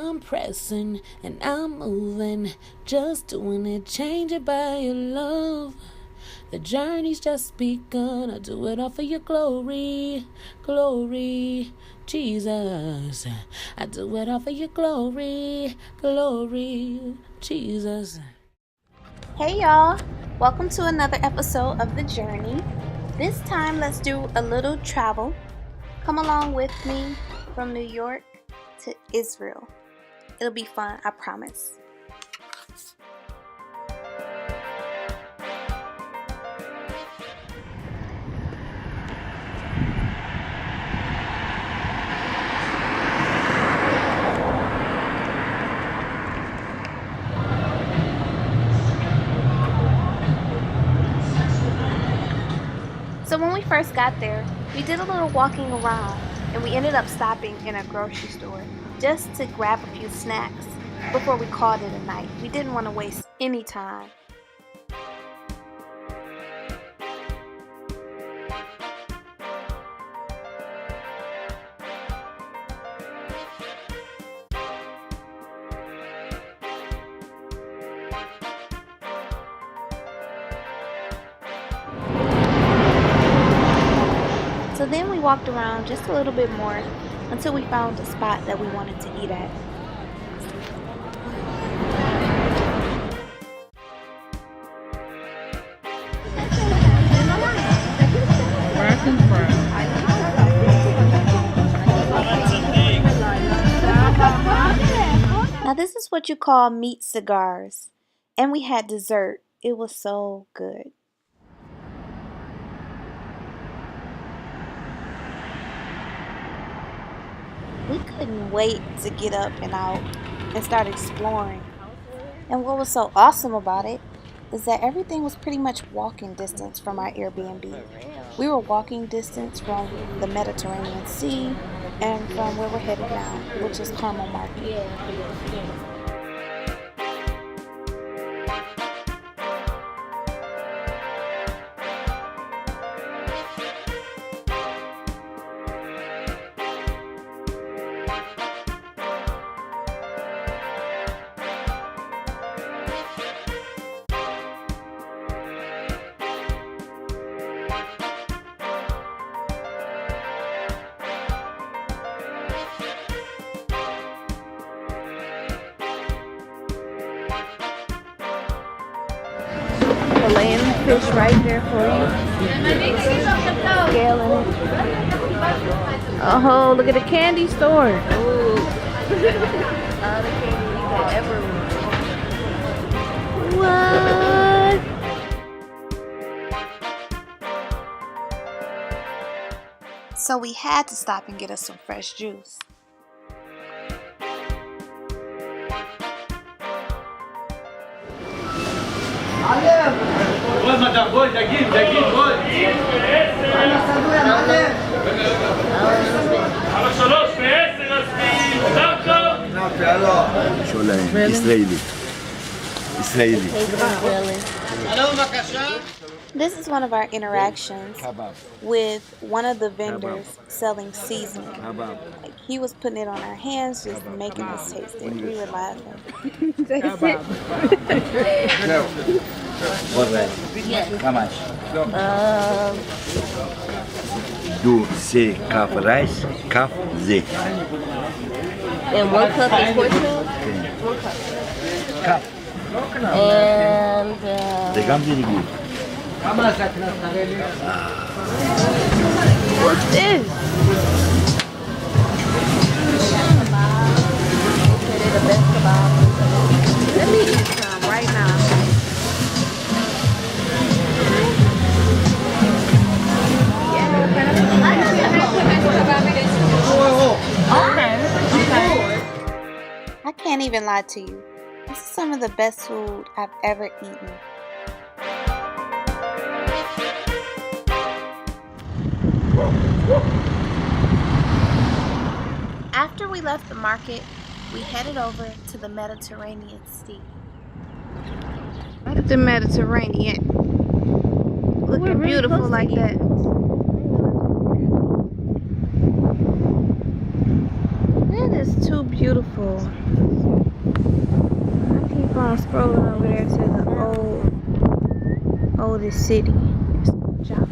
I'm pressing and I'm moving, just doing it, changing by your love. The journey's just begun. I do it all for your glory, glory, Jesus. I do it all for your glory, glory, Jesus. Hey y'all, welcome to another episode of The Journey. This time let's do a little travel. Come along with me from New York to Israel. It'll be fun, I promise. So when we first got there, we did a little walking around and we ended up stopping in a grocery store just to grab a few snacks before we called it a night. We didn't want to waste any time. So then we walked around just a little bit more until we found a spot that we wanted to eat at. Now this is what you call meat cigars. And we had dessert. It was so good. We couldn't wait to get up and out and start exploring. And what was so awesome about it is that everything was pretty much walking distance from our Airbnb. We were walking distance from the Mediterranean Sea and from where we're headed now, which is Carmel Market. Laying the fish right there for you. Scaling it. Oh, look at the candy store. Ooh. All the candy we got everywhere. What? So we had to stop and get us some fresh juice. بول مدام بول دقيق بول This is one of our interactions with one of the vendors selling seasoning. Like, he was putting it on our hands, just making us taste it. We were laughing. How much? Do say cup rice, cup Z. And 1 cup is pork chop? 1 cup. Cup. And The gum very good. What's this? the best kebab. Let me eat some right now. I can't even lie to you. This is some of the best food I've ever eaten. After we left the market, we headed over to the Mediterranean Sea. The Mediterranean. Looking beautiful like that. That is too beautiful. I keep on scrolling over there to the oldest city. It's Joppa.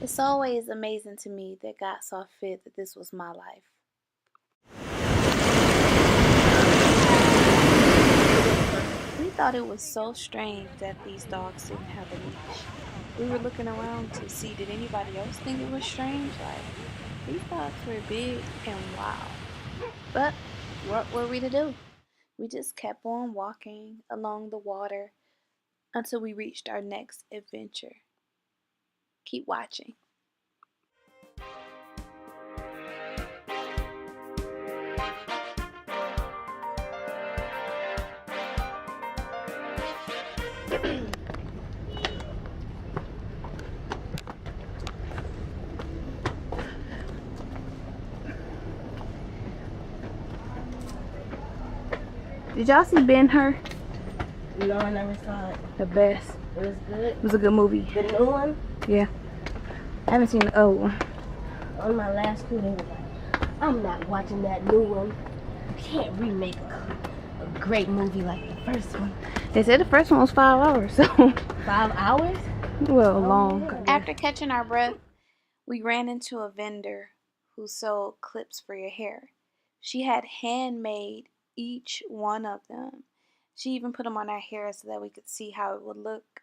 It's always amazing to me that God saw fit that this was my life. We thought it was so strange that these dogs didn't have a leash. We were looking around to see did anybody else think it was strange. Like, these dogs were big and wild. But what were we to do? We just kept on walking along the water until we reached our next adventure. Keep watching. Did y'all see Ben-Hur? No, I never saw it. The best. It was good. It was a good movie. The new one? Yeah. I haven't seen the old one. On my last crew, they were like, I'm not watching that new one. You can't remake a great movie like the first one. They said the first one was 5 hours, so. 5 hours? Well, long. Yeah. After catching our breath, we ran into a vendor who sold clips for your hair. She had handmade each one of them. She even put them on our hair so that we could see how it would look.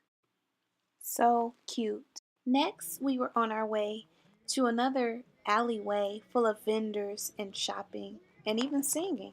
So cute. Next, we were on our way to another alleyway full of vendors and shopping and even singing.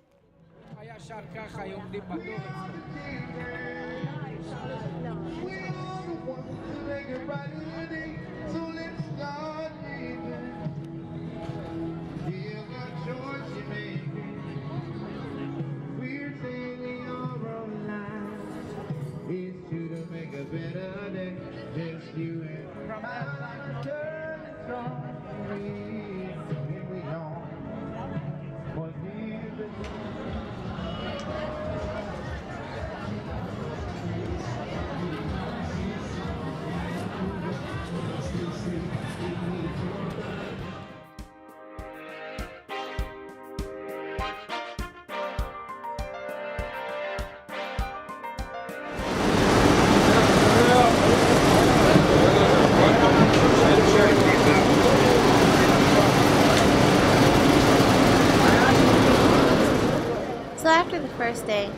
So after the first day,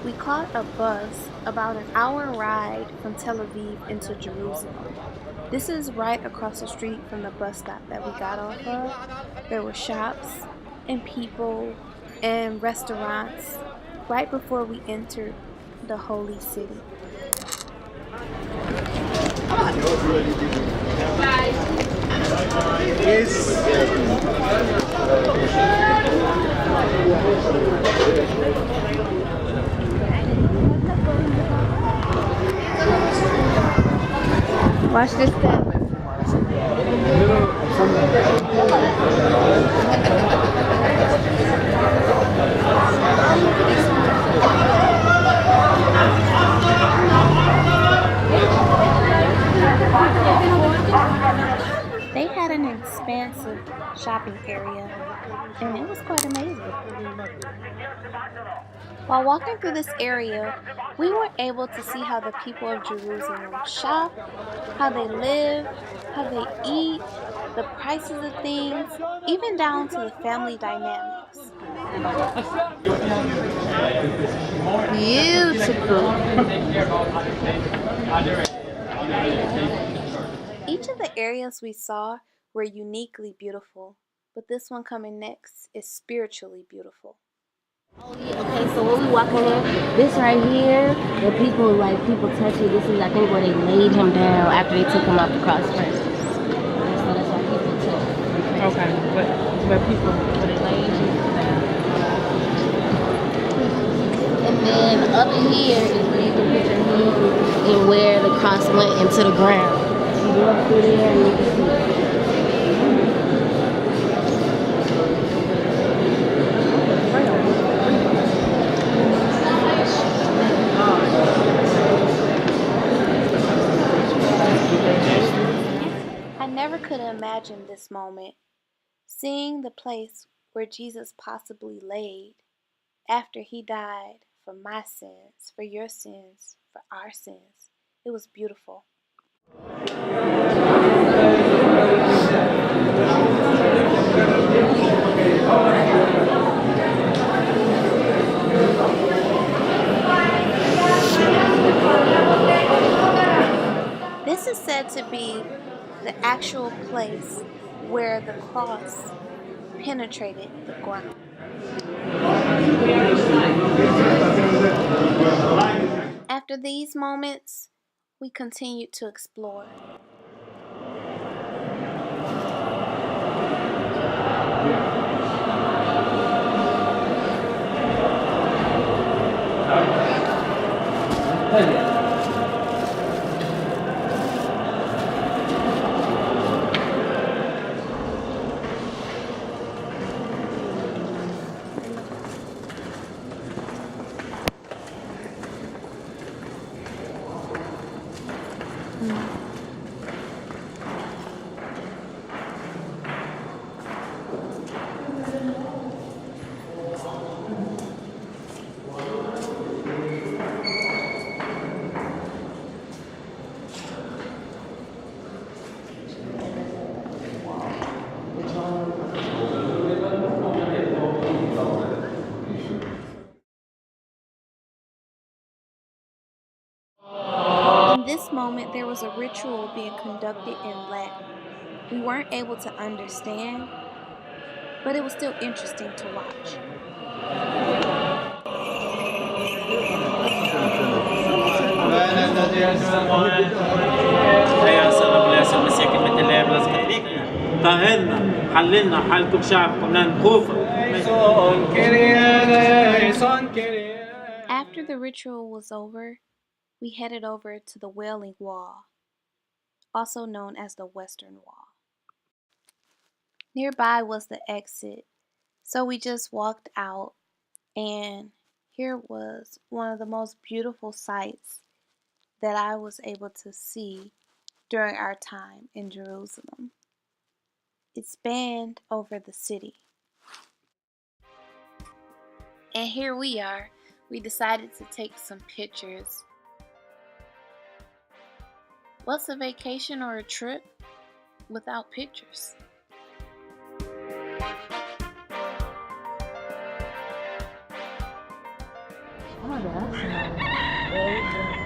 we caught a bus about an hour ride from Tel Aviv into Jerusalem. This is right across the street from the bus stop that we got off of. There were shops and people and restaurants right before we entered the holy city. Watch this step. They had an expansive shopping area, and it was quite amazing. While walking through this area, we were able to see how the people of Jerusalem shop, how they live, how they eat, the prices of things, even down to the family dynamics. Beautiful. Each of the areas we saw were uniquely beautiful, but this one coming next is spiritually beautiful. Oh yeah, okay, so when we walk in there, this right here, the people touch it, this is I think where they laid him down after they took him off the cross first. So that's why people touch. Okay, but people, where they laid Jesus down. And then up here is where you can put your hand and where the cross went into the ground. You go up through there and you can see it. moment, seeing the place where Jesus possibly laid after he died for my sins, for your sins, for our sins. It was beautiful. This is said to be the actual place where the cross penetrated the ground. After these moments, we continued to explore. In this moment, there was a ritual being conducted in Latin. We weren't able to understand, but it was still interesting to watch. After the ritual was over, we headed over to the Wailing Wall, also known as the Western Wall. Nearby was the exit, so we just walked out, and here was one of the most beautiful sights that I was able to see during our time in Jerusalem. It spanned over the city. And here we are. We decided to take some pictures. What's a vacation or a trip without pictures? Oh my God.